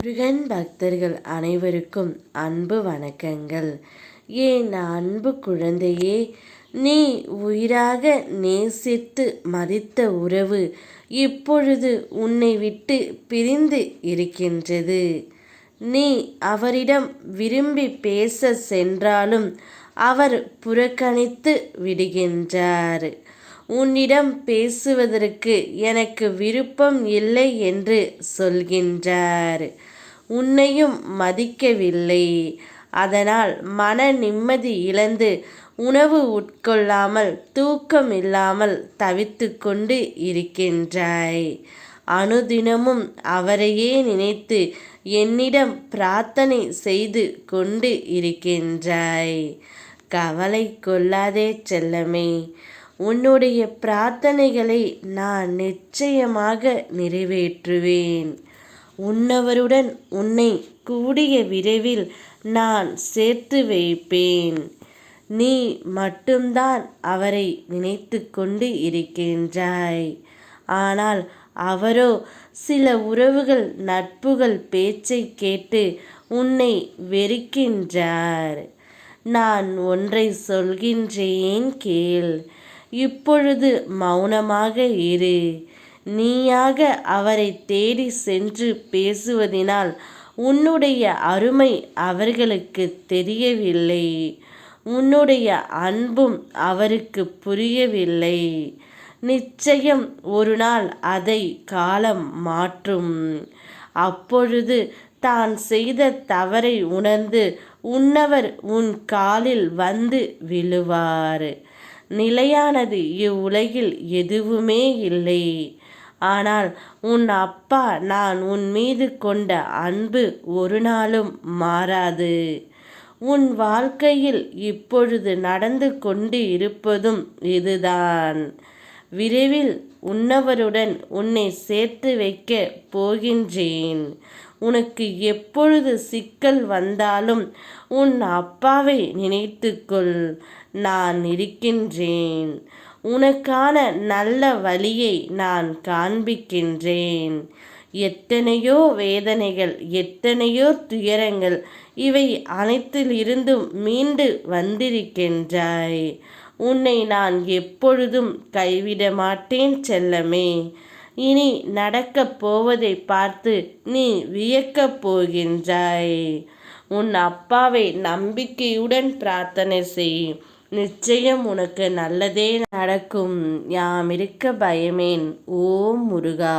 முருகன் பக்தர்கள் அனைவருக்கும் அன்பு வணக்கங்கள். என் அன்பு குழந்தையே, நீ உயிராக நேசித்து மதித்த உறவு இப்பொழுது உன்னை விட்டு பிரிந்து இருக்கின்றது. நீ அவரிடம் விரும்பி பேச சென்றாலும் அவர் புறக்கணித்து விடுகின்றார். உன்னிடம் பேசுவதற்கு எனக்கு விருப்பம் இல்லை என்று சொல்கின்றார். உன்னையும் மதிக்கவில்லை. அதனால் மன நிம்மதி இழந்து உணவு உட்கொள்ளாமல் தூக்கம் இல்லாமல் தவித்து கொண்டு இருக்கின்றாய். அனுதினமும் அவரையே நினைத்து என்னிடம் பிரார்த்தனை செய்து கொண்டு இருக்கின்றாய். கவலை கொள்ளாதே செல்லமே. உன்னுடைய பிரார்த்தனைகளை நான் நிச்சயமாக நிறைவேற்றுவேன். உன்னவருடன் உன்னை கூடிய விரைவில் நான் சேர்த்து வைப்பேன். நீ மட்டும்தான் அவரை நினைத்து கொண்டு இருக்கின்றாய். ஆனால் அவரோ சில உறவுகள் நட்புகள் பேச்சை கேட்டு உன்னை வெறுக்கின்றார். நான் ஒன்றை சொல்கின்றேன் கேள். இப்பொழுது மௌனமாக இரு. நீயாக அவரை தேடி சென்று பேசுவதினால் உன்னுடைய அருமை அவர்களுக்கு தெரியவில்லை. உன்னுடைய அன்பும் அவருக்கு புரியவில்லை. நிச்சயம் ஒரு நாள் அதை காலம் மாற்றும். அப்பொழுது தான் செய்த தவறை உணர்ந்து உன்னவர் உன் காலில் வந்து விழுவார். நிலையானது இவ்வுலகில் எதுவுமே இல்லை. ஆனால் உன் அப்பா நான் உன் மீது கொண்ட அன்பு ஒரு நாளும் மாறாது. உன் வாழ்க்கையில் இப்பொழுது நடந்து கொண்டு இருப்பதும் இதுதான். விரைவில் உன்னவருடன் உன்னை சேர்த்து வைக்க போகின்றேன். உனக்கு எப்பொழுது சிக்கல் வந்தாலும் உன் அப்பாவை நினைத்துக்கொள். நான் இருக்கின்றேன். உனக்கான நல்ல வழியை நான் காண்பிக்கின்றேன். எத்தனையோ வேதனைகள், எத்தனையோ துயரங்கள், இவை அனைத்திலிருந்தும் மீண்டு வந்திருக்கின்றாய். உன்னை நான் எப்பொழுதும் கைவிட மாட்டேன் செல்லமே. இனி நடக்கப் போவதை பார்த்து நீ வியக்கப் போகின்றாய். உன் அப்பாவை நம்பிக்கையுடன் பிரார்த்தனை செய். நிச்சயம் உனக்கு நல்லதே நடக்கும். யாம் இருக்க பயமேன். ஓம் முருகா.